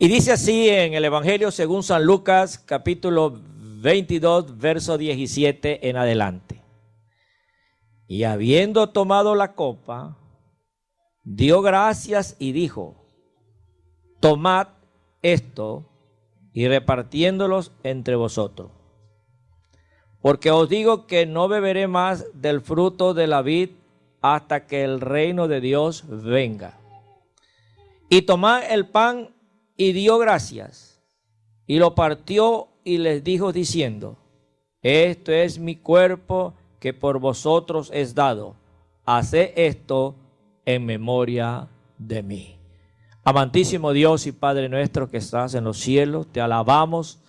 Y dice así en el Evangelio según San Lucas, capítulo 22, verso 17 en adelante. Y habiendo tomado la copa, dio gracias y dijo: tomad esto y repartiéndolos entre vosotros. Porque os digo que no beberé más del fruto de la vid hasta que el reino de Dios venga. Y tomad el pan y dio gracias, y lo partió y les dijo diciendo: esto es mi cuerpo que por vosotros es dado. Haced esto en memoria de mí. Amantísimo Dios y Padre nuestro que estás en los cielos, te alabamos,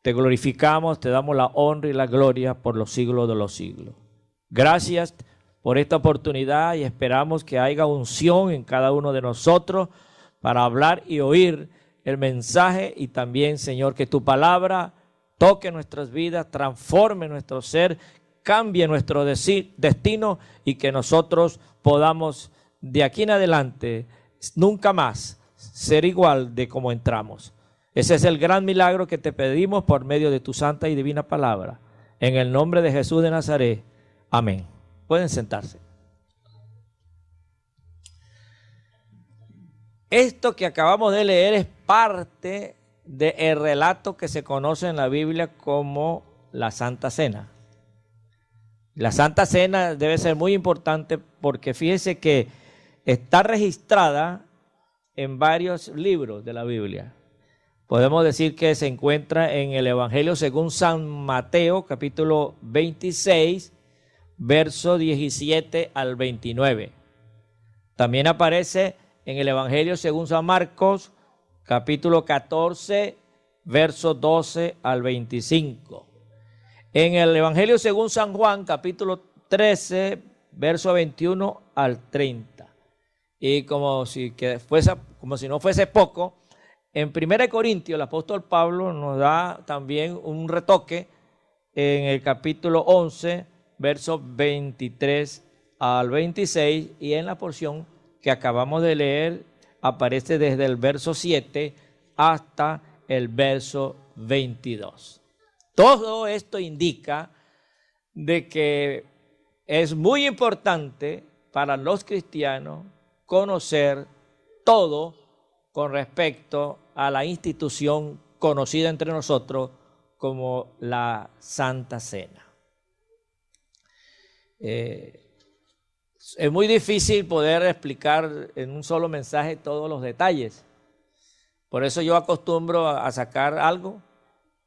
te glorificamos, te damos la honra y la gloria por los siglos de los siglos. Gracias por esta oportunidad y esperamos que haya unción en cada uno de nosotros para hablar y oír el mensaje, y también, Señor, que tu palabra toque nuestras vidas, transforme nuestro ser, cambie nuestro destino, y que nosotros podamos de aquí en adelante nunca más ser igual de como entramos. Ese es el gran milagro que te pedimos por medio de tu santa y divina palabra. En el nombre de Jesús de Nazaret. Amén. Pueden sentarse. Esto que acabamos de leer es parte del relato que se conoce en la Biblia como la Santa Cena. La Santa Cena debe ser muy importante porque fíjese que está registrada en varios libros de la Biblia. Podemos decir que se encuentra en el Evangelio según San Mateo, capítulo 26, verso 17 al 29. También aparece en el Evangelio según San Marcos, capítulo 14, verso 12 al 25. En el Evangelio según San Juan, capítulo 13, verso 21 al 30. Y como si no fuese poco, en 1 Corintios el apóstol Pablo nos da también un retoque en el capítulo 11, versos 23 al 26, y en la porción que acabamos de leer aparece desde el verso 7 hasta el verso 22. Todo esto indica de que es muy importante para los cristianos conocer todo con respecto a la institución conocida entre nosotros como la Santa Cena. Es muy difícil poder explicar en un solo mensaje todos los detalles. Por eso yo acostumbro a sacar algo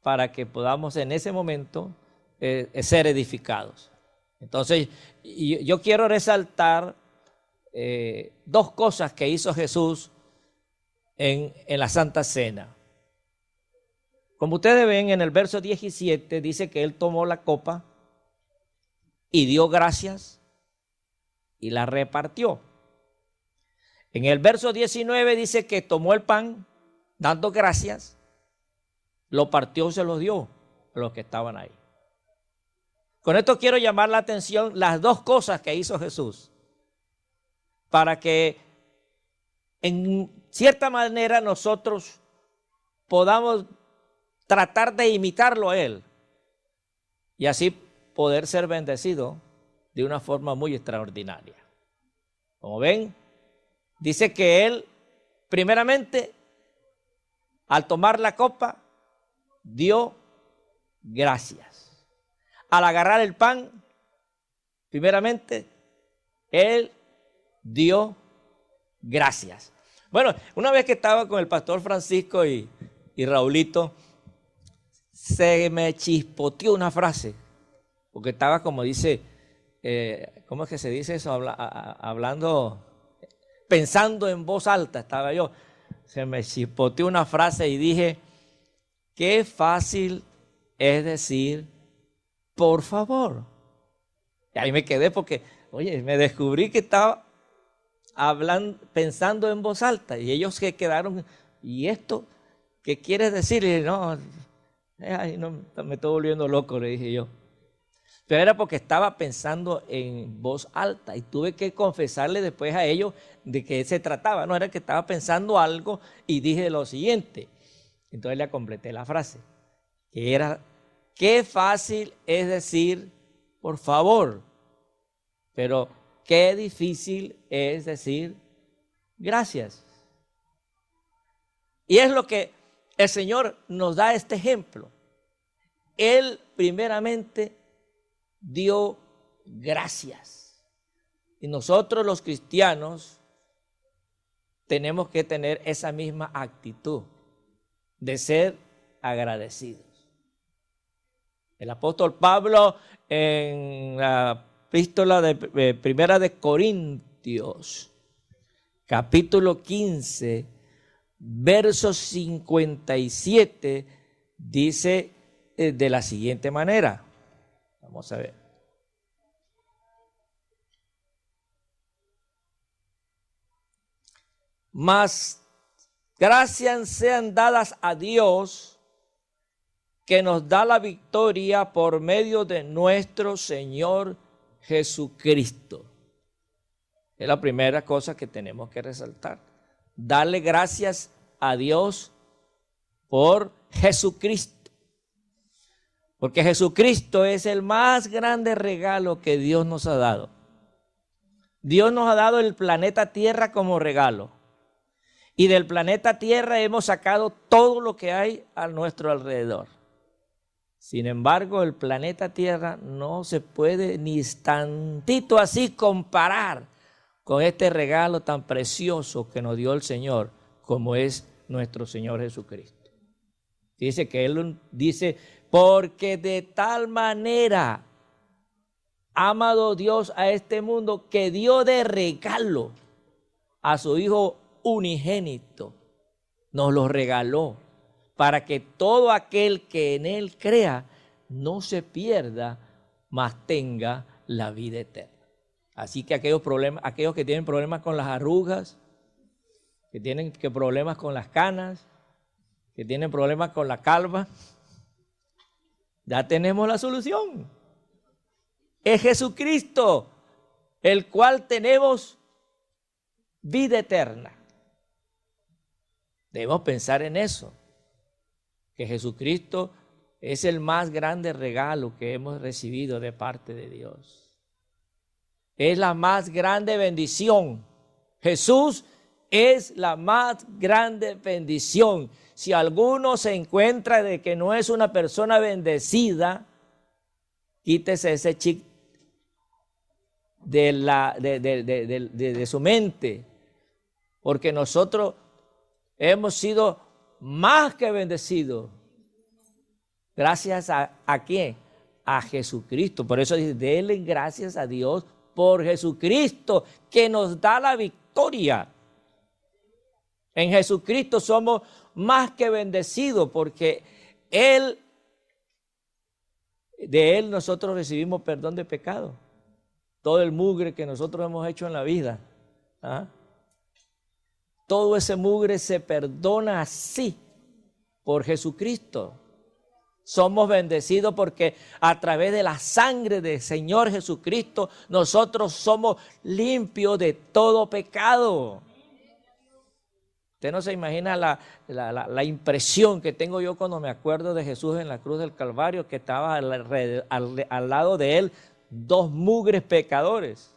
para que podamos en ese momento ser edificados. Entonces, yo quiero resaltar dos cosas que hizo Jesús en la Santa Cena. Como ustedes ven en el verso 17, dice que él tomó la copa y dio gracias y la repartió. En el verso 19 dice que tomó el pan, dando gracias, lo partió y se lo dio a los que estaban ahí. Con esto quiero llamar la atención las dos cosas que hizo Jesús, para que en cierta manera nosotros podamos tratar de imitarlo a él y así poder ser bendecidos de una forma muy extraordinaria. Como ven, dice que él, primeramente, al tomar la copa, dio gracias. Al agarrar el pan, primeramente, él dio gracias. Bueno, una vez que estaba con el pastor Francisco y Raulito, se me chispoteó una frase, porque estaba como dice, ¿cómo es que se dice eso? Hablando, pensando en voz alta estaba yo. Se me chispoteó una frase y dije, qué fácil es decir, por favor. Y ahí me quedé porque, oye, me descubrí que estaba hablando, pensando en voz alta, y ellos se quedaron, ¿y esto qué quieres decir? Y no, me estoy volviendo loco, le dije yo. pero era porque estaba pensando en voz alta y tuve que confesarle después a ellos de qué se trataba. No, era que estaba pensando algo y dije lo siguiente. Entonces le completé la frase, que era: qué fácil es decir por favor, pero qué difícil es decir gracias. Y es lo que el Señor nos da este ejemplo. Él primeramente dio gracias. Y nosotros los cristianos tenemos que tener esa misma actitud de ser agradecidos. El apóstol Pablo en la epístola de Primera de Corintios, capítulo 15, verso 57, dice de la siguiente manera. Vamos a ver. Mas gracias sean dadas a Dios, que nos da la victoria por medio de nuestro Señor Jesucristo. Es la primera cosa que tenemos que resaltar. Darle gracias a Dios por Jesucristo. Porque Jesucristo es el más grande regalo que Dios nos ha dado. Dios nos ha dado el planeta Tierra como regalo. Y del planeta Tierra hemos sacado todo lo que hay a nuestro alrededor. Sin embargo, el planeta Tierra no se puede ni tantito así comparar con este regalo tan precioso que nos dio el Señor, como es nuestro Señor Jesucristo. Dice que Él dice: porque de tal manera ha amado Dios a este mundo, que dio de regalo a su Hijo unigénito. Nos lo regaló para que todo aquel que en Él crea no se pierda, mas tenga la vida eterna. Así que aquellos que tienen problemas con las arrugas, que tienen problemas con las canas, que tienen problemas con la calva, ya tenemos la solución. Es Jesucristo, el cual tenemos vida eterna. Debemos pensar en eso, que Jesucristo es el más grande regalo que hemos recibido de parte de Dios. Es la más grande bendición. Jesús es la más grande bendición. Si alguno se encuentra de que no es una persona bendecida, quítese ese chip de su mente, porque nosotros hemos sido más que bendecidos. Gracias a quién? A Jesucristo. Por eso dice: denle gracias a Dios por Jesucristo, que nos da la victoria. En Jesucristo somos más que bendecidos, porque de Él nosotros recibimos perdón de pecado. Todo el mugre que nosotros hemos hecho en la vida, todo ese mugre se perdona así por Jesucristo. Somos bendecidos porque a través de la sangre del Señor Jesucristo nosotros somos limpios de todo pecado. Usted no se imagina la impresión que tengo yo cuando me acuerdo de Jesús en la cruz del Calvario, que estaba al lado de Él dos mugres pecadores.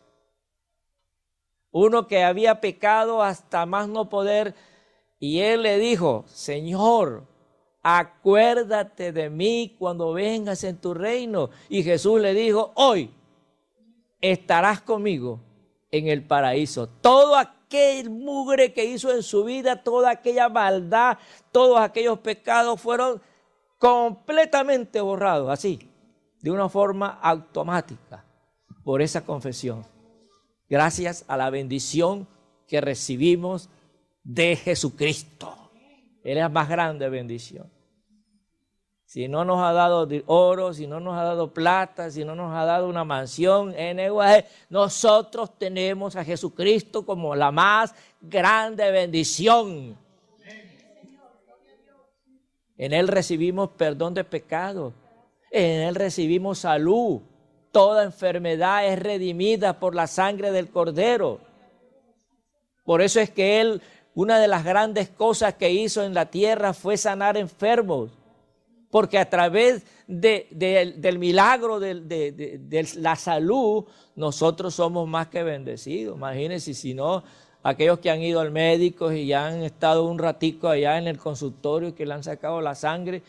Uno que había pecado hasta más no poder, y Él le dijo: Señor, acuérdate de mí cuando vengas en tu reino. Y Jesús le dijo: hoy estarás conmigo en el paraíso. Todo aquel mugre que hizo en su vida, toda aquella maldad, todos aquellos pecados fueron completamente borrados, así, de una forma automática, por esa confesión. Gracias a la bendición que recibimos de Jesucristo. Él es la más grande bendición. Si no nos ha dado oro, si no nos ha dado plata, si no nos ha dado una mansión, nosotros tenemos a Jesucristo como la más grande bendición. En Él recibimos perdón de pecados, en Él recibimos salud, toda enfermedad es redimida por la sangre del Cordero. Por eso es que Él, una de las grandes cosas que hizo en la tierra fue sanar enfermos. Porque a través del milagro de la salud, nosotros somos más que bendecidos. Imagínense, si no, aquellos que han ido al médico y ya han estado un ratico allá en el consultorio y que le han sacado la sangre,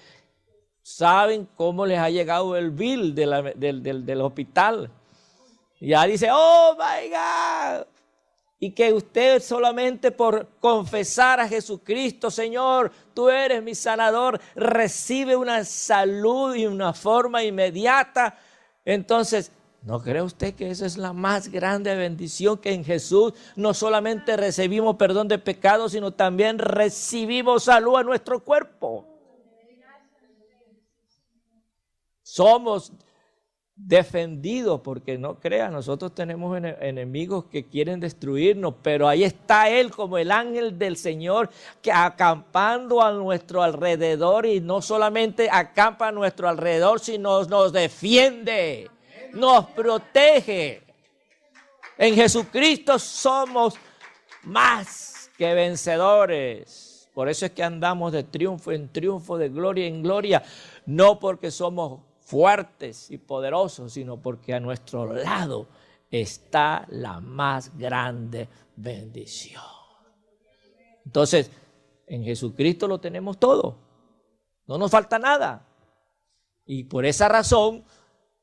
saben cómo les ha llegado el bill del hospital. Ya dice, oh my God. Y que usted solamente por confesar a Jesucristo, Señor, tú eres mi sanador, recibe una salud y una forma inmediata. Entonces, ¿no cree usted que esa es la más grande bendición, que en Jesús no solamente recibimos perdón de pecados, sino también recibimos salud a nuestro cuerpo? Somos defendidos, porque no crea, nosotros tenemos enemigos que quieren destruirnos, pero ahí está Él como el ángel del Señor, que acampando a nuestro alrededor, y no solamente acampa a nuestro alrededor, sino nos defiende, nos protege. En Jesucristo somos más que vencedores. Por eso es que andamos de triunfo en triunfo, de gloria en gloria, no porque somos fuertes y poderosos, sino porque a nuestro lado está la más grande bendición. Entonces, en Jesucristo lo tenemos todo, no nos falta nada. Y por esa razón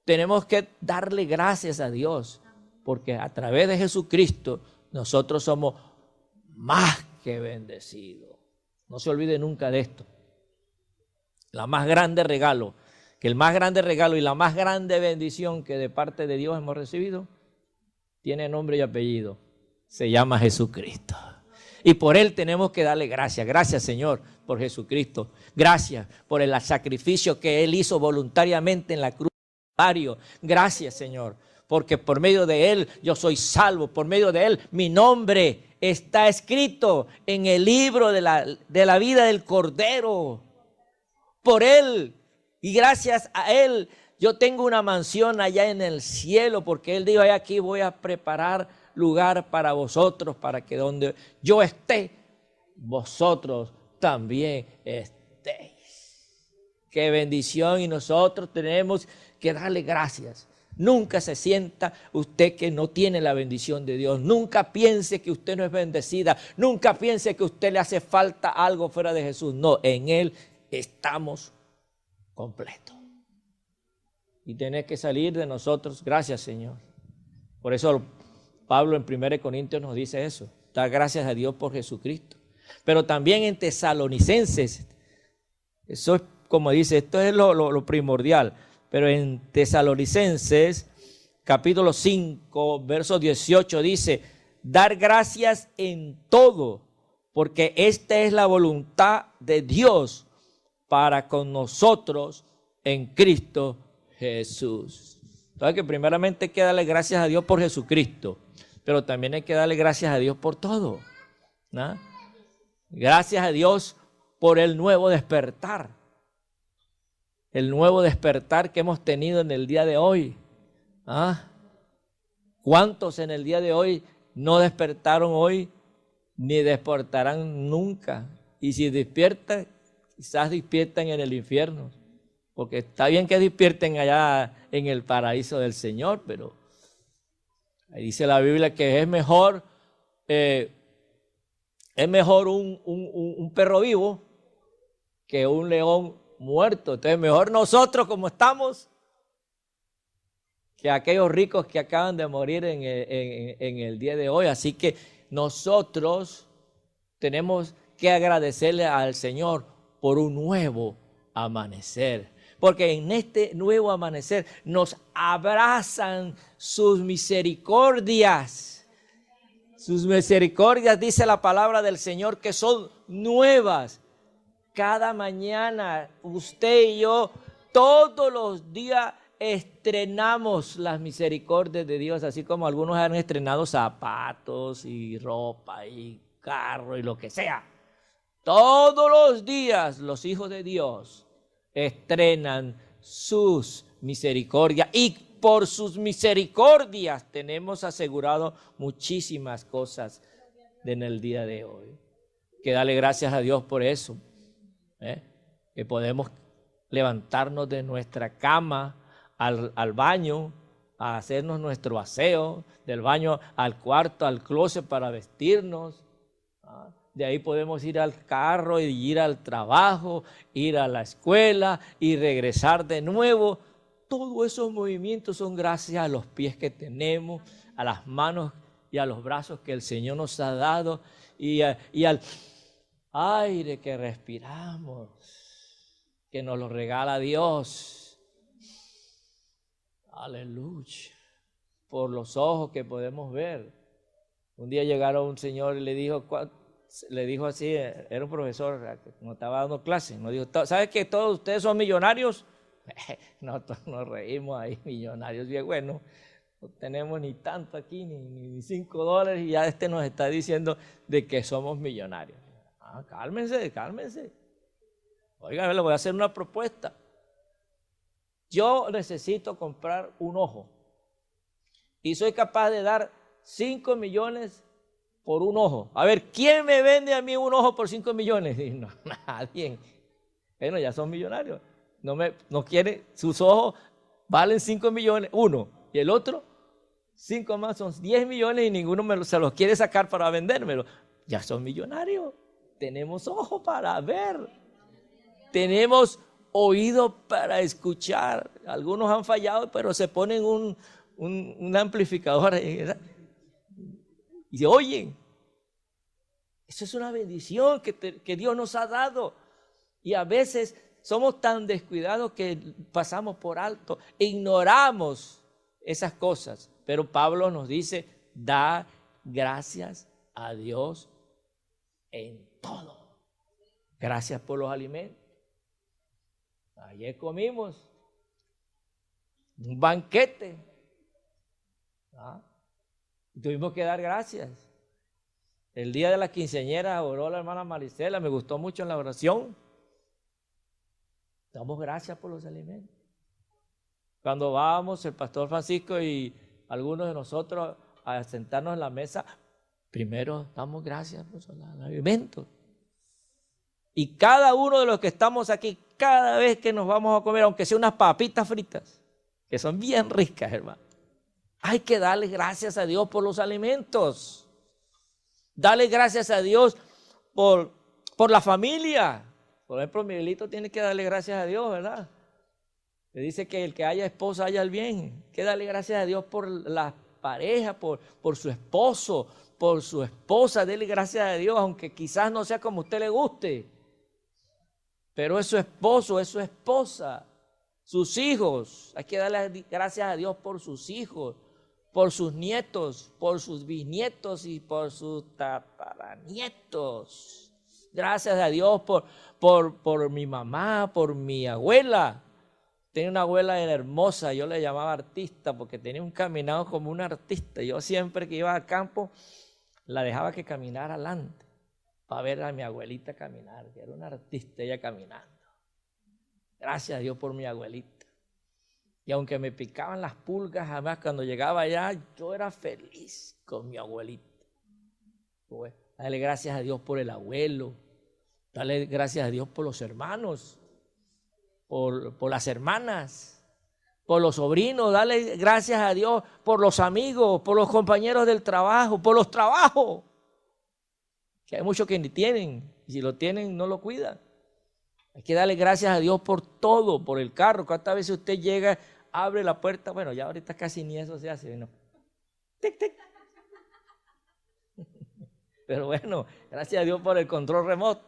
tenemos que darle gracias a Dios, porque a través de Jesucristo nosotros somos más que bendecidos. No se olvide nunca de esto. La más grande regalo, que el más grande regalo y la más grande bendición que de parte de Dios hemos recibido, tiene nombre y apellido. Se llama Jesucristo. Y por Él tenemos que darle gracias. Gracias, Señor, por Jesucristo. Gracias por el sacrificio que Él hizo voluntariamente en la cruz. Gracias, Señor, porque por medio de Él yo soy salvo. Por medio de Él mi nombre está escrito en el libro de la vida del Cordero. Por Él y gracias a Él yo tengo una mansión allá en el cielo, porque Él dijo, aquí voy a preparar lugar para vosotros, para que donde yo esté, vosotros también estéis. Qué bendición, y nosotros tenemos que darle gracias. Nunca se sienta usted que no tiene la bendición de Dios. Nunca piense que usted no es bendecida. Nunca piense que a usted le hace falta algo fuera de Jesús. No, en Él estamos completos. Y tiene que salir de nosotros, gracias, Señor. Por eso Pablo en 1 Corintios nos dice eso. Da gracias a Dios por Jesucristo. Pero también en Tesalonicenses, eso es como dice, esto es lo primordial. Pero en Tesalonicenses, capítulo 5, verso 18, dice, dar gracias en todo, porque esta es la voluntad de Dios para con nosotros en Cristo Jesús. Entonces que primeramente hay que darle gracias a Dios por Jesucristo, pero también hay que darle gracias a Dios por todo, ¿no? Gracias a Dios por el nuevo despertar. El nuevo despertar que hemos tenido en el día de hoy. ¿Ah? ¿Cuántos en el día de hoy no despertaron hoy ni despertarán nunca? Y si despiertan, quizás despiertan en el infierno. Porque está bien que despierten allá en el paraíso del Señor, pero ahí dice la Biblia que es mejor un perro vivo que un león muerto. Entonces mejor nosotros como estamos que aquellos ricos que acaban de morir en el día de hoy. Así que nosotros tenemos que agradecerle al Señor por un nuevo amanecer, porque en este nuevo amanecer nos abrazan sus misericordias. Sus misericordias, dice la palabra del Señor, que son nuevas. Cada mañana usted y yo todos los días estrenamos las misericordias de Dios, así como algunos han estrenado zapatos y ropa y carro y lo que sea. Todos los días los hijos de Dios estrenan sus misericordias y por sus misericordias tenemos asegurado muchísimas cosas en el día de hoy. Que darle gracias a Dios por eso, que podemos levantarnos de nuestra cama al baño, a hacernos nuestro aseo, del baño al cuarto, al closet para vestirnos. De ahí podemos ir al carro y ir al trabajo, ir a la escuela y regresar de nuevo. Todos esos movimientos son gracias a los pies que tenemos, a las manos y a los brazos que el Señor nos ha dado y al aire que respiramos, que nos lo regala Dios. Aleluya. Por los ojos que podemos ver. Un día llegaron un señor y le dijo así, era un profesor que nos estaba dando clases, nos dijo, ¿sabes que todos ustedes son millonarios? Nosotros nos reímos ahí, millonarios bien bueno, no tenemos ni tanto aquí, ni $5, y ya nos está diciendo de que somos millonarios. Cálmense. Oiga, le voy a hacer una propuesta. Yo necesito comprar un ojo y soy capaz de dar 5 millones por un ojo. A ver, ¿quién me vende a mí un ojo por 5 millones? Y no, nadie. Bueno, ya son millonarios. No quiere, sus ojos valen 5 millones, uno, y el otro, 5 más, son 10 millones y ninguno se los quiere sacar para vendérmelo. Ya son millonarios. Tenemos ojos para ver. Tenemos oído para escuchar. Algunos han fallado, pero se ponen un amplificador y se oyen. Eso es una bendición que Dios nos ha dado. Y a veces somos tan descuidados que pasamos por alto, ignoramos esas cosas. Pero Pablo nos dice, da gracias a Dios en todo. Gracias por los alimentos. Ayer comimos un banquete. Tuvimos que dar gracias. El día de la quinceañera oró la hermana Maricela, me gustó mucho en la oración. Damos gracias por los alimentos. Cuando vamos, el pastor Francisco y algunos de nosotros a sentarnos en la mesa, primero damos gracias por los alimentos. Y cada uno de los que estamos aquí, cada vez que nos vamos a comer, aunque sea unas papitas fritas, que son bien ricas, hermano, hay que darle gracias a Dios por los alimentos. Dale gracias a Dios por la familia. Por ejemplo, Miguelito tiene que darle gracias a Dios, ¿verdad? Le dice que el que haya esposa haya el bien. Hay que darle gracias a Dios por la pareja, por su esposo, por su esposa. Dele gracias a Dios, aunque quizás no sea como a usted le guste. Pero es su esposo, es su esposa. Sus hijos. Hay que darle gracias a Dios por sus hijos, por sus nietos, por sus bisnietos y por sus tataranietos. Gracias a Dios por mi mamá, por mi abuela. Tenía una abuela hermosa, yo le llamaba artista porque tenía un caminado como un artista. Yo siempre que iba al campo la dejaba que caminara adelante para ver a mi abuelita caminar, que era una artista ella caminando. Gracias a Dios por mi abuelita. Y aunque me picaban las pulgas, jamás cuando llegaba allá, yo era feliz con mi abuelita. Pues, dale gracias a Dios por el abuelo. Dale gracias a Dios por los hermanos, por las hermanas, por los sobrinos. Dale gracias a Dios por los amigos, por los compañeros del trabajo, por los trabajos. Que hay muchos que ni tienen, y si lo tienen no lo cuidan. Hay que darle gracias a Dios por todo, por el carro. ¿Cuántas veces usted llega, abre la puerta? Bueno, ya ahorita casi ni eso se hace, ¿no? Tic, tic. Pero bueno, gracias a Dios por el control remoto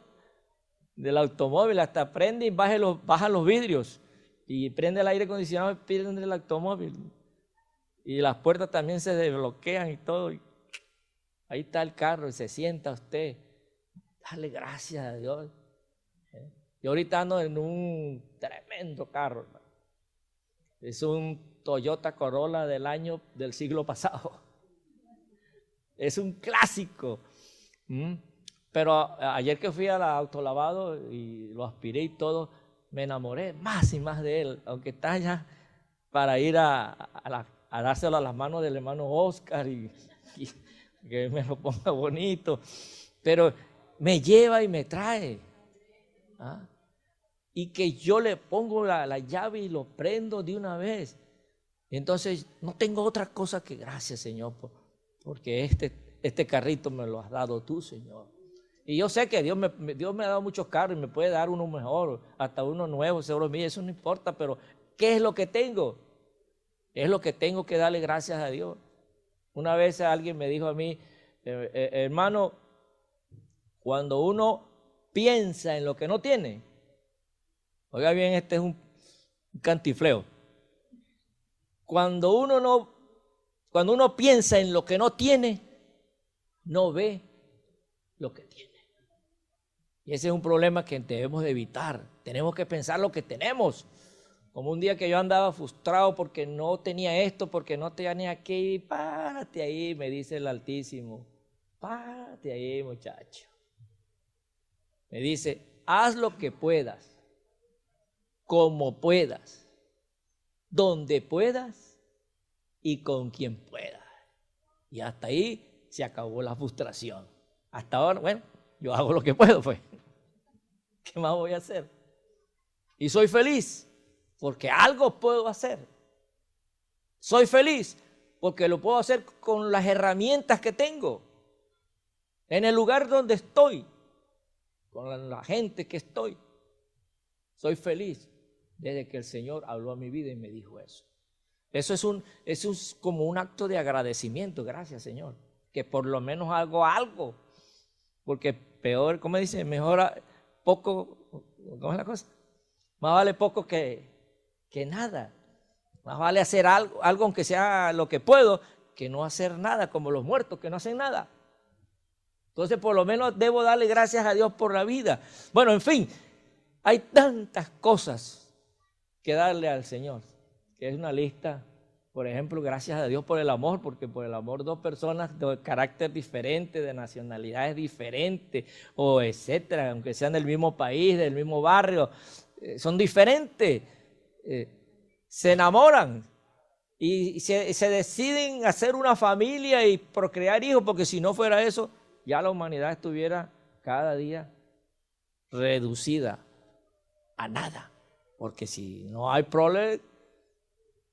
del automóvil. Hasta prende y baja los vidrios. Y prende el aire acondicionado y prende el automóvil. Y las puertas también se desbloquean y todo. Ahí está el carro y se sienta usted. Dale gracias a Dios. Yo ahorita ando en un tremendo carro, hermano. Es un Toyota Corolla del siglo pasado. Es un clásico. Pero ayer que fui al autolavado y lo aspiré y todo, me enamoré más y más de él. Aunque está ya para ir a dárselo a las manos del hermano Oscar y que me lo ponga bonito, pero me lleva y me trae. ¿Ah? Y que yo le pongo la llave y lo prendo de una vez. Entonces no tengo otra cosa que gracias, Señor, porque este carrito me lo has dado tú, Señor. Y yo sé que Dios me ha dado muchos carros y me puede dar uno mejor, hasta uno nuevo, seguro mío, eso no importa, pero ¿qué es lo que tengo? Es lo que tengo que darle gracias a Dios. Una vez alguien me dijo a mí, hermano, cuando uno piensa en lo que no tiene, oiga bien, este es un cantifleo. Cuando uno piensa en lo que no tiene, no ve lo que tiene. Y ese es un problema que debemos de evitar. Tenemos que pensar lo que tenemos. Como un día que yo andaba frustrado porque no tenía esto, porque no tenía aquello. Párate ahí, me dice el Altísimo. Párate ahí, muchacho. Me dice, haz lo que puedas, como puedas, donde puedas y con quien puedas. Y hasta ahí se acabó la frustración. Hasta ahora, bueno, yo hago lo que puedo, pues. ¿Qué más voy a hacer? Y soy feliz porque algo puedo hacer. Soy feliz porque lo puedo hacer con las herramientas que tengo. En el lugar donde estoy, con la gente que estoy. Soy feliz desde que el Señor habló a mi vida y me dijo eso. Eso es como un acto de agradecimiento. Gracias, Señor, que por lo menos hago algo. Porque peor, ¿cómo dice? Mejor poco, ¿cómo es la cosa? Más vale poco que nada. Más vale hacer algo aunque sea lo que puedo, que no hacer nada, como los muertos que no hacen nada. Entonces, por lo menos debo darle gracias a Dios por la vida. Bueno, en fin, hay tantas cosas que darle al Señor, que es una lista. Por ejemplo, gracias a Dios por el amor, porque por el amor dos personas de carácter diferente, de nacionalidades diferentes, o etcétera, aunque sean del mismo país, del mismo barrio, son diferentes, se enamoran y se deciden hacer una familia y procrear hijos, porque si no fuera eso, ya la humanidad estuviera cada día reducida a nada, porque si no hay problema,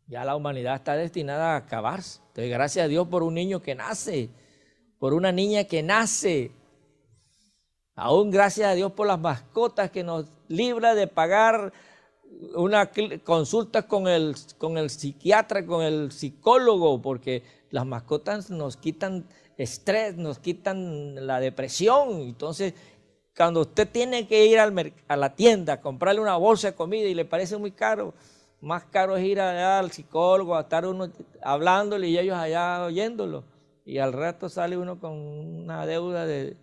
ya la humanidad está destinada a acabarse. Entonces, gracias a Dios por un niño que nace, por una niña que nace. Aún gracias a Dios por las mascotas que nos libra de pagar una consulta con el psiquiatra, con el psicólogo, porque las mascotas nos quitan estrés, nos quitan la depresión. Entonces, cuando usted tiene que ir a la tienda a comprarle una bolsa de comida y le parece muy caro, más caro es ir allá al psicólogo, a estar uno hablándole y ellos allá oyéndolo. Y al rato sale uno con una deuda de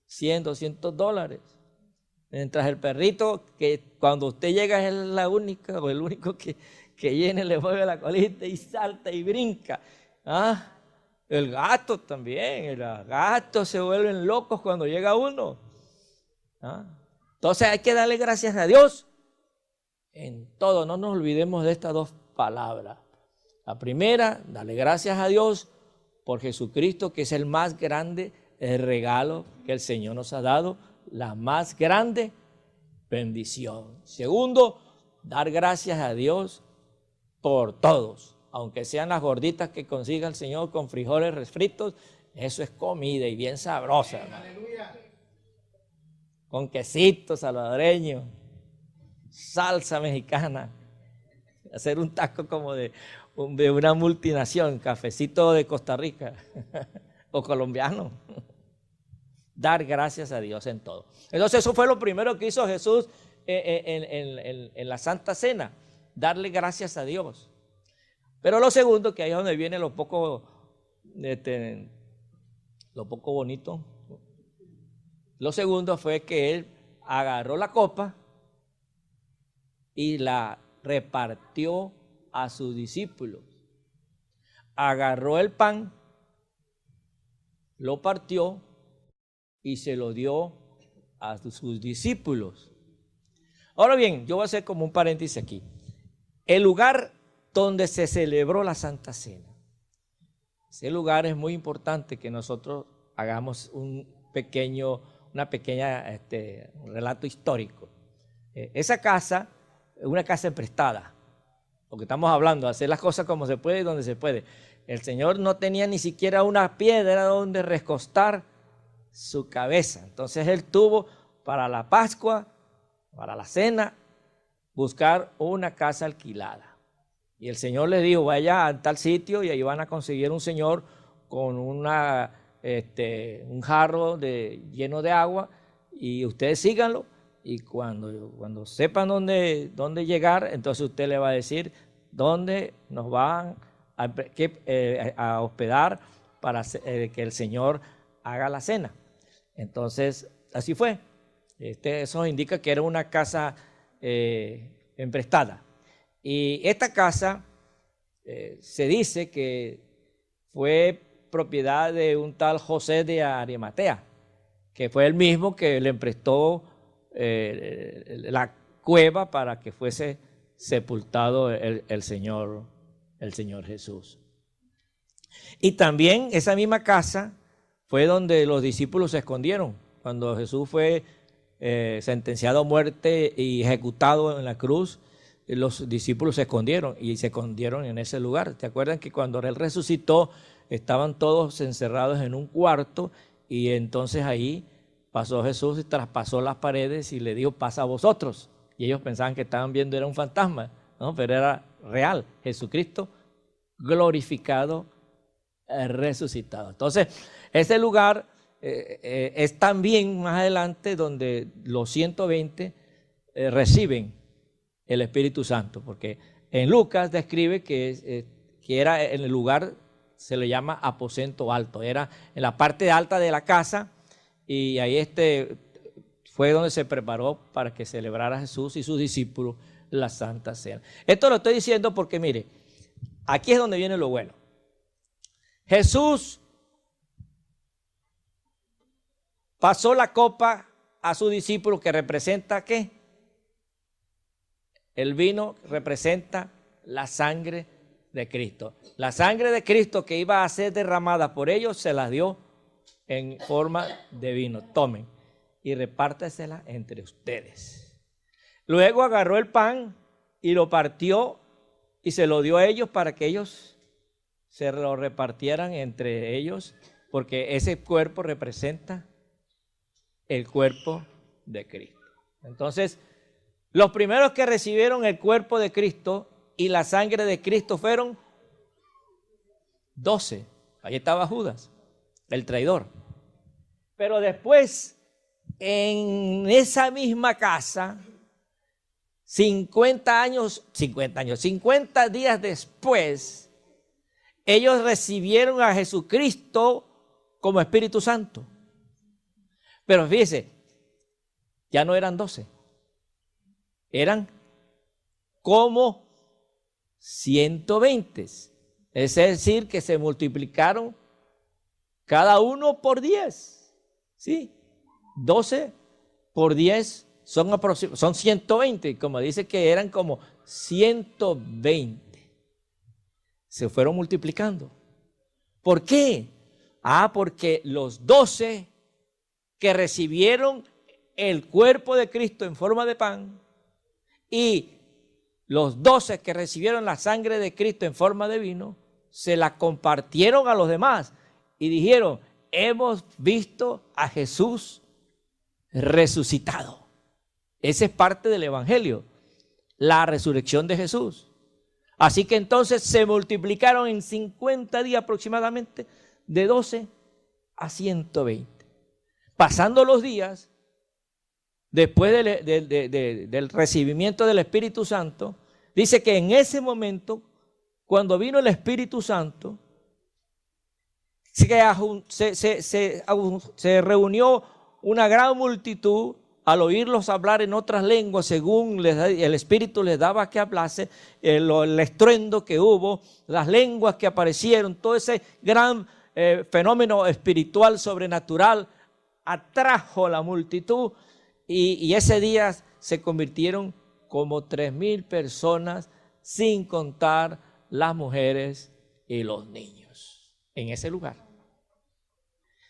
$100, $200. Mientras el perrito, que cuando usted llega es la única o el único que viene, le mueve la colita y salta y brinca. ¿Ah? El gato también, los gatos se vuelven locos cuando llega uno. ¿Ah? Entonces hay que darle gracias a Dios en todo. No nos olvidemos de estas dos palabras. La primera, darle gracias a Dios por Jesucristo, que es el más grande regalo que el Señor nos ha dado, la más grande bendición. Segundo, dar gracias a Dios por todos, aunque sean las gorditas que consiga el Señor con frijoles refritos, eso es comida y bien sabrosa, hermano. Con quesito salvadoreño, salsa mexicana, hacer un taco como de una multinación, cafecito de Costa Rica o colombiano. Dar gracias a Dios en todo. Entonces eso fue lo primero que hizo Jesús en la Santa Cena, darle gracias a Dios. Pero lo segundo, que ahí es donde viene lo poco bonito, lo segundo fue que él agarró la copa y la repartió a sus discípulos. Agarró el pan, lo partió y se lo dio a sus discípulos. Ahora bien, yo voy a hacer como un paréntesis aquí. El lugar donde se celebró la Santa Cena. Ese lugar es muy importante que nosotros hagamos un relato histórico. Esa casa es una casa emprestada, porque estamos hablando de hacer las cosas como se puede y donde se puede. El Señor no tenía ni siquiera una piedra donde recostar su cabeza. Entonces Él tuvo para la Pascua, para la cena, buscar una casa alquilada. Y el Señor les dijo, vaya a tal sitio y ahí van a conseguir un señor con un jarro lleno de agua y ustedes síganlo y cuando sepan dónde llegar, entonces usted le va a decir dónde nos van a hospedar para que el Señor haga la cena. Entonces, así fue. Eso indica que era una casa emprestada. Y esta casa se dice que fue propiedad de un tal José de Arimatea, que fue el mismo que le prestó la cueva para que fuese sepultado el Señor Jesús. Y también esa misma casa fue donde los discípulos se escondieron. Cuando Jesús fue sentenciado a muerte y ejecutado en la cruz, los discípulos se escondieron en ese lugar. ¿Te acuerdan que cuando Él resucitó estaban todos encerrados en un cuarto y entonces ahí pasó Jesús y traspasó las paredes y le dijo, pasa a vosotros? Y ellos pensaban que estaban viendo era un fantasma, ¿no? Pero era real, Jesucristo glorificado, resucitado. Entonces, ese lugar es también más adelante donde los 120 reciben el Espíritu Santo, porque en Lucas describe que era en el lugar, se le llama aposento alto, era en la parte alta de la casa y ahí fue donde se preparó para que celebrara Jesús y sus discípulos la Santa Cena. Esto lo estoy diciendo porque mire, aquí es donde viene lo bueno. Jesús pasó la copa a su discípulo, que representa ¿qué? El vino representa la sangre de Cristo. La sangre de Cristo que iba a ser derramada por ellos se las dio en forma de vino. Tomen y repártesela entre ustedes. Luego agarró el pan y lo partió y se lo dio a ellos para que ellos se lo repartieran entre ellos, porque ese cuerpo representa el cuerpo de Cristo. Entonces, los primeros que recibieron el cuerpo de Cristo y la sangre de Cristo fueron 12. Ahí estaba Judas, el traidor. Pero después, en esa misma casa, 50 días después, ellos recibieron a Jesucristo como Espíritu Santo. Pero fíjese, ya no eran 12. Eran como 120. Es decir, que se multiplicaron cada uno por 10. ¿Sí? 12 por 10 son 120. Como dice que eran como 120. Se fueron multiplicando. ¿Por qué? Porque los 12 que recibieron el cuerpo de Cristo en forma de pan y los 12 que recibieron la sangre de Cristo en forma de vino, se la compartieron a los demás y dijeron, hemos visto a Jesús resucitado. Esa es parte del Evangelio, la resurrección de Jesús. Así que entonces se multiplicaron en 50 días aproximadamente de 12 a 120. Pasando los días, después del recibimiento del Espíritu Santo, dice que en ese momento, cuando vino el Espíritu Santo, se reunió una gran multitud al oírlos hablar en otras lenguas, según el Espíritu les daba que hablase, el estruendo que hubo, las lenguas que aparecieron, todo ese gran fenómeno espiritual sobrenatural atrajo la multitud y ese día se convirtieron como 3,000 personas, sin contar las mujeres y los niños en ese lugar.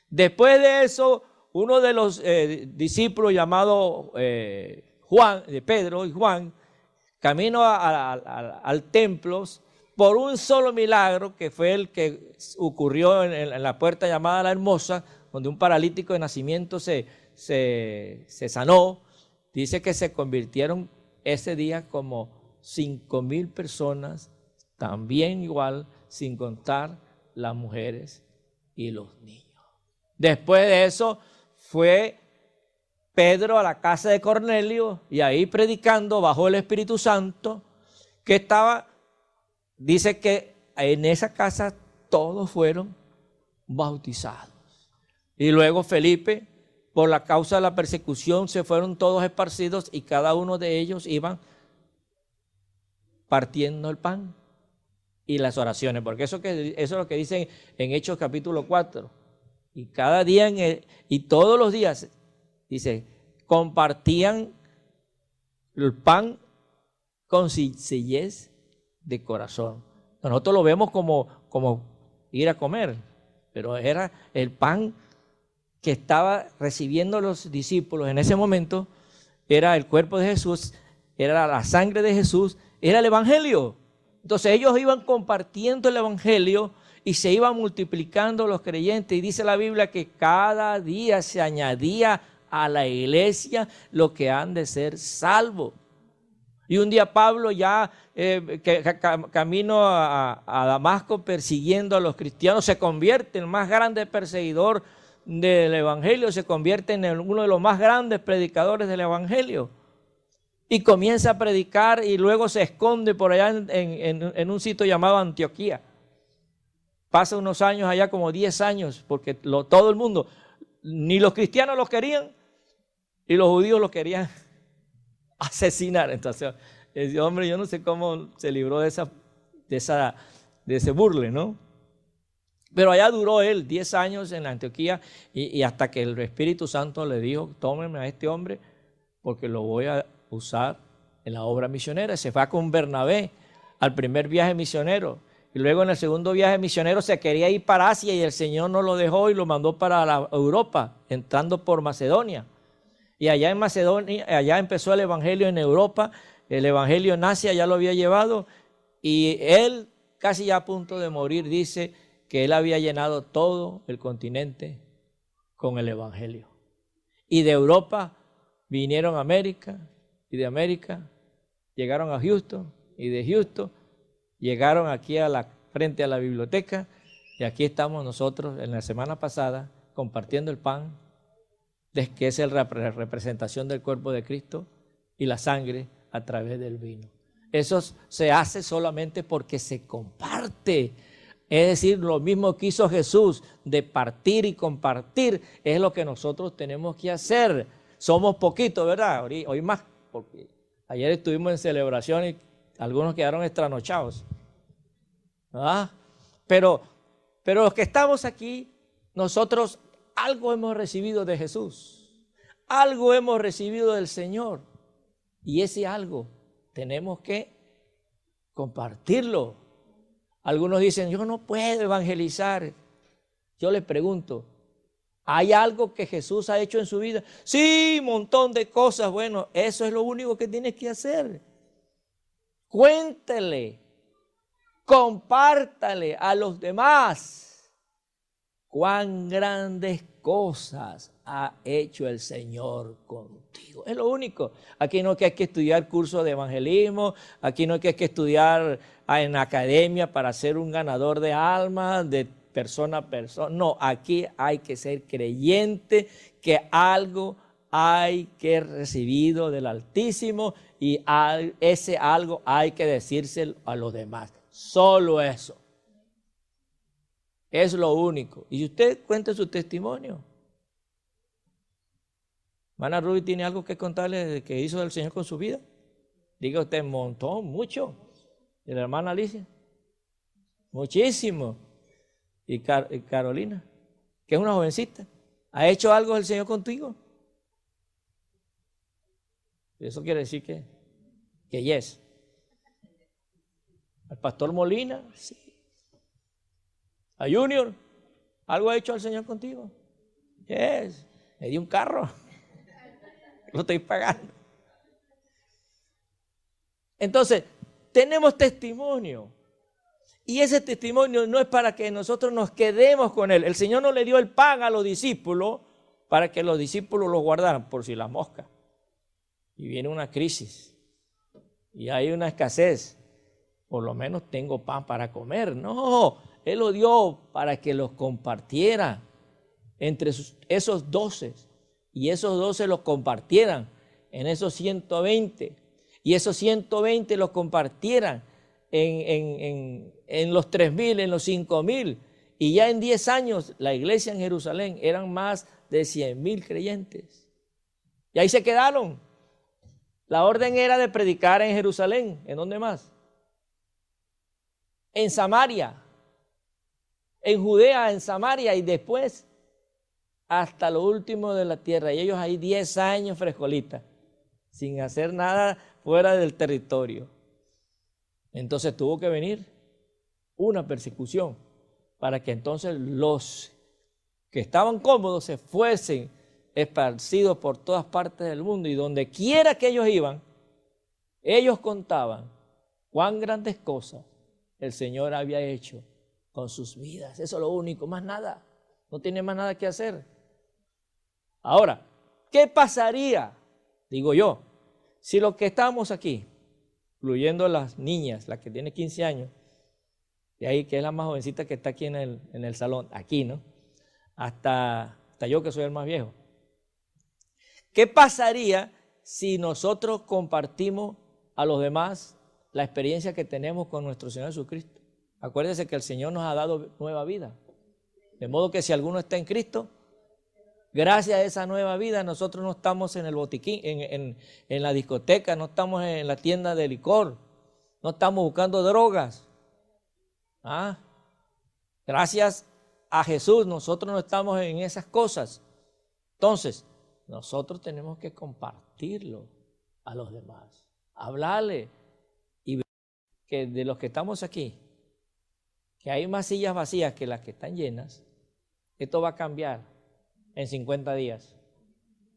Después de eso, uno de los discípulos llamado Juan, de Pedro y Juan, camino al templo por un solo milagro, que fue el que ocurrió en la puerta llamada La Hermosa, donde un paralítico de nacimiento se sanó. Dice que se convirtieron ese día como 5,000 personas, también igual, sin contar las mujeres y los niños. Después de eso fue Pedro a la casa de Cornelio y ahí predicando bajo el Espíritu Santo, que estaba, dice que en esa casa todos fueron bautizados. Y luego Felipe, por la causa de la persecución, se fueron todos esparcidos y cada uno de ellos iban partiendo el pan y las oraciones, porque eso es lo que dicen en Hechos capítulo 4. Y cada día y todos los días, dice, compartían el pan con sencillez de corazón. Nosotros lo vemos como ir a comer, pero era el pan que estaba recibiendo los discípulos en ese momento, era el cuerpo de Jesús, era la sangre de Jesús, era el evangelio. Entonces ellos iban compartiendo el evangelio y se iban multiplicando los creyentes. Y dice la Biblia que cada día se añadía a la iglesia lo que han de ser salvos. Y un día Pablo ya camino a Damasco persiguiendo a los cristianos, se convierte en el más grande perseguidor del evangelio, se convierte en uno de los más grandes predicadores del evangelio. Y comienza a predicar y luego se esconde por allá en un sitio llamado Antioquía. Pasa unos años allá, como 10 años, porque todo el mundo, ni los cristianos los querían y los judíos los querían asesinar. Entonces, ese hombre, yo no sé cómo se libró de ese burle, ¿no? Pero allá duró él 10 años en Antioquía y hasta que el Espíritu Santo le dijo, tómenme a este hombre porque lo voy a usar en la obra misionera. Se fue con Bernabé al primer viaje misionero y luego en el segundo viaje misionero se quería ir para Asia y el Señor no lo dejó y lo mandó para Europa, entrando por Macedonia. Y allá en Macedonia, allá empezó el evangelio en Europa, el evangelio en Asia ya lo había llevado y él casi ya a punto de morir dice que él había llenado todo el continente con el evangelio. Y de Europa vinieron a América y de América llegaron a Houston y de Houston llegaron aquí frente a la biblioteca y aquí estamos nosotros en la semana pasada compartiendo el pan, que es la representación del cuerpo de Cristo, y la sangre a través del vino. Eso se hace solamente porque se comparte. Es decir, lo mismo que hizo Jesús de partir y compartir, es lo que nosotros tenemos que hacer. Somos poquitos, ¿verdad? Hoy más, porque ayer estuvimos en celebración y algunos quedaron estranochados. ¿Verdad? Pero los que estamos aquí, nosotros algo hemos recibido de Jesús, algo hemos recibido del Señor y ese algo tenemos que compartirlo. Algunos dicen, yo no puedo evangelizar. Yo les pregunto, ¿hay algo que Jesús ha hecho en su vida? Sí, un montón de cosas. Bueno, eso es lo único que tienes que hacer. Cuéntele, compártale a los demás cuán grandes cosas ha hecho el Señor contigo. Es lo único. Aquí no es que hay que estudiar cursos de evangelismo, aquí no es que hay que estudiar en academia para ser un ganador de almas, de persona a persona. No, aquí hay que ser creyente, que algo hay que recibido del Altísimo y ese algo hay que decírselo a los demás. Solo eso. Es lo único. Y usted cuente su testimonio. Hermana Ruby, ¿tiene algo que contarle de que hizo el Señor con su vida? Diga usted, un montón, mucho. ¿Y la hermana Alicia? Muchísimo. ¿Y Carolina? Que es una jovencita. ¿Ha hecho algo el Señor contigo? Eso quiere decir que yes. ¿Al pastor Molina? Sí. ¿A Junior? ¿Algo ha hecho el Señor contigo? Yes. Me dio un carro. Lo estoy pagando. Entonces, tenemos testimonio. Y ese testimonio no es para que nosotros nos quedemos con él. El Señor no le dio el pan a los discípulos para que los discípulos lo guardaran por si la mosca. Y viene una crisis. Y hay una escasez. Por lo menos tengo pan para comer. No, Él lo dio para que los compartiera entre esos 12. Y esos 12 los compartieran en esos 120. Y esos 120 los compartieran en los 3,000, en los 5,000. Y ya en 10 años la iglesia en Jerusalén eran más de 100,000 creyentes. Y ahí se quedaron. La orden era de predicar en Jerusalén. ¿En dónde más? En Samaria. En Judea, en Samaria y después hasta lo último de la tierra. Y ellos ahí 10 años frescolitas, sin hacer nada fuera del territorio. Entonces tuvo que venir una persecución para que entonces los que estaban cómodos se fuesen esparcidos por todas partes del mundo, y donde quiera que ellos iban, ellos contaban cuán grandes cosas el Señor había hecho con sus vidas. Eso es lo único, más nada. No tiene más nada que hacer. Ahora, ¿qué pasaría, digo yo, si los que estamos aquí, incluyendo las niñas, la que tiene 15 años, y ahí que es la más jovencita que está aquí en el salón, aquí, ¿no? Hasta yo que soy el más viejo. ¿Qué pasaría si nosotros compartimos a los demás la experiencia que tenemos con nuestro Señor Jesucristo? Acuérdense que el Señor nos ha dado nueva vida. De modo que si alguno está en Cristo, gracias a esa nueva vida, nosotros no estamos en el botiquín, en la discoteca, no estamos en la tienda de licor, no estamos buscando drogas. Gracias a Jesús, nosotros no estamos en esas cosas. Entonces, nosotros tenemos que compartirlo a los demás, hablarle y ver que de los que estamos aquí, que hay más sillas vacías que las que están llenas. Esto va a cambiar en 50 días.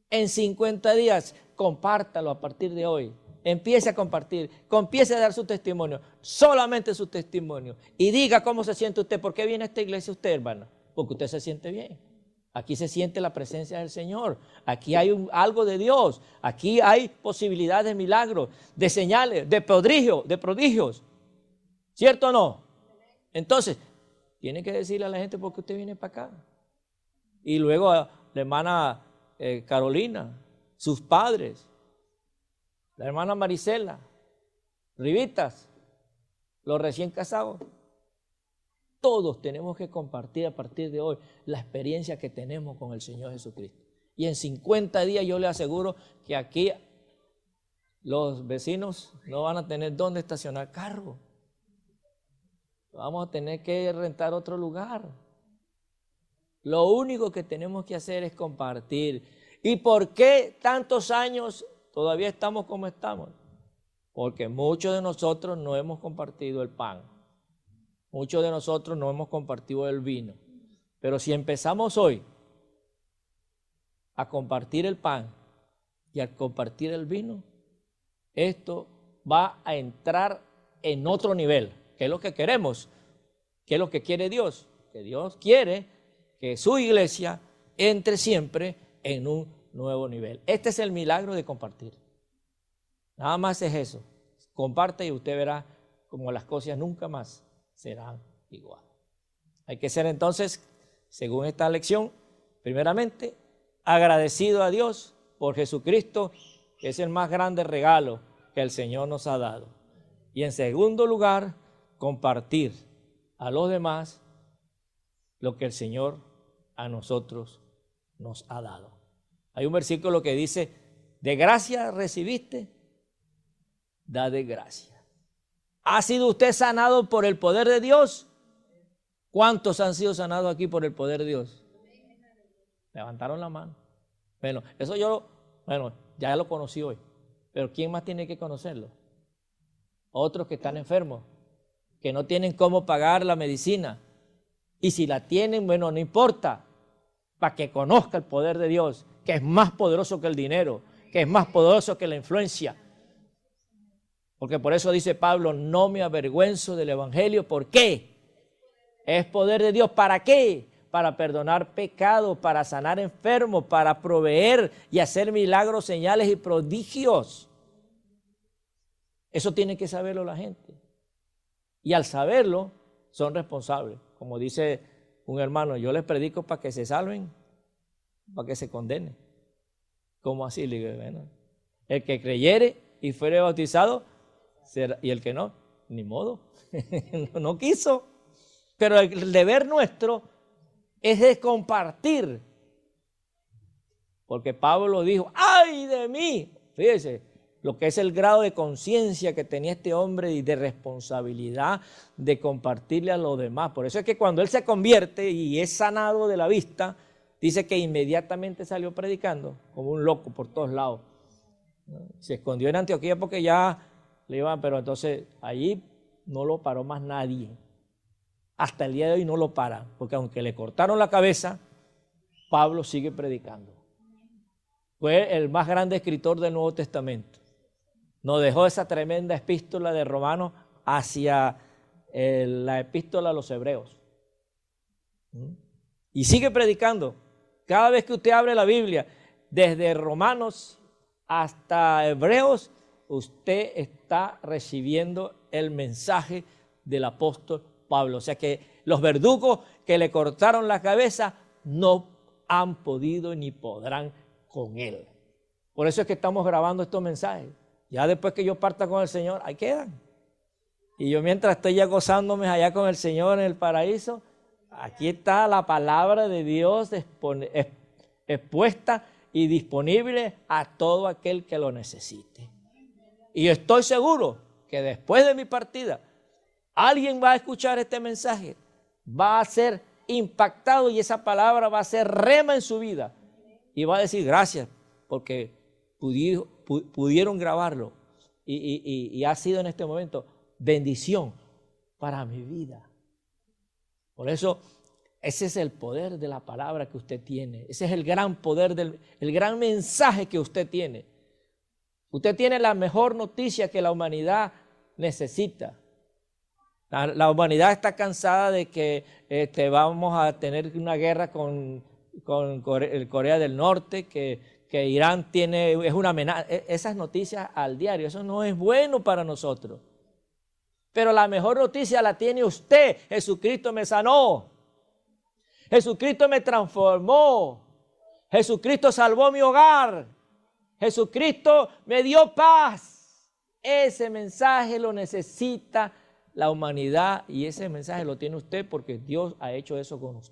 En 50 días, compártalo a partir de hoy. Empiece a compartir, empiece a dar su testimonio, solamente su testimonio. Y diga cómo se siente usted. ¿Por qué viene a esta iglesia usted, hermano? Porque usted se siente bien. Aquí se siente la presencia del Señor. Aquí hay algo de Dios. Aquí hay posibilidades de milagros, de señales, de prodigios. ¿Cierto o no? Entonces, tiene que decirle a la gente por qué usted viene para acá. Y luego a la hermana Carolina, sus padres, la hermana Marisela, Rivitas, los recién casados. Todos tenemos que compartir a partir de hoy la experiencia que tenemos con el Señor Jesucristo. Y en 50 días yo le aseguro que aquí los vecinos no van a tener dónde estacionar carro. Vamos a tener que rentar otro lugar. Lo único que tenemos que hacer es compartir. ¿Y por qué tantos años todavía estamos como estamos? Porque muchos de nosotros no hemos compartido el pan. Muchos de nosotros no hemos compartido el vino. Pero si empezamos hoy a compartir el pan y a compartir el vino, esto va a entrar en otro nivel. ¿Qué es lo que queremos? ¿Qué es lo que quiere Dios? Que Dios quiere que su iglesia entre siempre en un nuevo nivel. Este es el milagro de compartir. Nada más es eso. Comparte y usted verá como las cosas nunca más serán igual. Hay que ser entonces, según esta lección, primeramente, agradecido a Dios por Jesucristo, que es el más grande regalo que el Señor nos ha dado. Y en segundo lugar, compartir a los demás lo que el Señor a nosotros nos ha dado. Hay un versículo que dice, de gracia recibiste, da de gracia. ¿Ha sido usted sanado por el poder de Dios? ¿Cuántos han sido sanados aquí por el poder de Dios? Levantaron la mano. Bueno, eso ya lo conocí hoy. Pero ¿quién más tiene que conocerlo? Otros que están enfermos. que no tienen cómo pagar la medicina. Y si la tienen, bueno, no importa, para que conozca el poder de Dios, que es más poderoso que el dinero, que es más poderoso que la influencia. Porque por eso dice Pablo, no me avergüenzo del evangelio. ¿Por qué? Es poder de Dios. ¿Para qué? Para perdonar pecados, para sanar enfermos, para proveer y hacer milagros, señales y prodigios. Eso tiene que saberlo la gente. Y al saberlo, son responsables. Como dice un hermano, yo les predico para que se salven, para que se condenen. ¿Cómo así? Le digo, bueno, el que creyere y fuere bautizado, será, y el que no, ni modo, no quiso. Pero el deber nuestro es de compartir. Porque Pablo dijo, ¡ay de mí! Fíjese, lo que es el grado de conciencia que tenía este hombre y de responsabilidad de compartirle a los demás. Por eso es que cuando él se convierte y es sanado de la vista, dice que inmediatamente salió predicando como un loco por todos lados. Se escondió en Antioquía porque ya le iban, pero entonces allí no lo paró más nadie. Hasta el día de hoy no lo para, porque aunque le cortaron la cabeza, Pablo sigue predicando. Fue el más grande escritor del Nuevo Testamento. Nos dejó esa tremenda epístola de Romanos hacia la epístola a los Hebreos. Y sigue predicando. Cada vez que usted abre la Biblia, desde Romanos hasta Hebreos, usted está recibiendo el mensaje del apóstol Pablo. O sea que los verdugos que le cortaron la cabeza no han podido ni podrán con él. Por eso es que estamos grabando estos mensajes. Ya después que yo parta con el Señor, ahí quedan. Y yo mientras estoy ya gozándome allá con el Señor en el paraíso, aquí está la palabra de Dios expuesta y disponible a todo aquel que lo necesite. Y estoy seguro que después de mi partida, alguien va a escuchar este mensaje, va a ser impactado y esa palabra va a ser rema en su vida. Y va a decir gracias porque pudieron grabarlo y ha sido en este momento bendición para mi vida. Por eso ese es el poder de la palabra que usted tiene. Ese es el gran poder, el gran mensaje que usted tiene. Usted tiene la mejor noticia que la humanidad necesita. La humanidad está cansada de que vamos a tener una guerra con Corea del Norte, que Irán es una amenaza. Esas noticias al diario, eso no es bueno para nosotros. Pero la mejor noticia la tiene usted. Jesucristo me sanó. Jesucristo me transformó. Jesucristo salvó mi hogar. Jesucristo me dio paz. Ese mensaje lo necesita la humanidad y ese mensaje lo tiene usted porque Dios ha hecho eso con usted.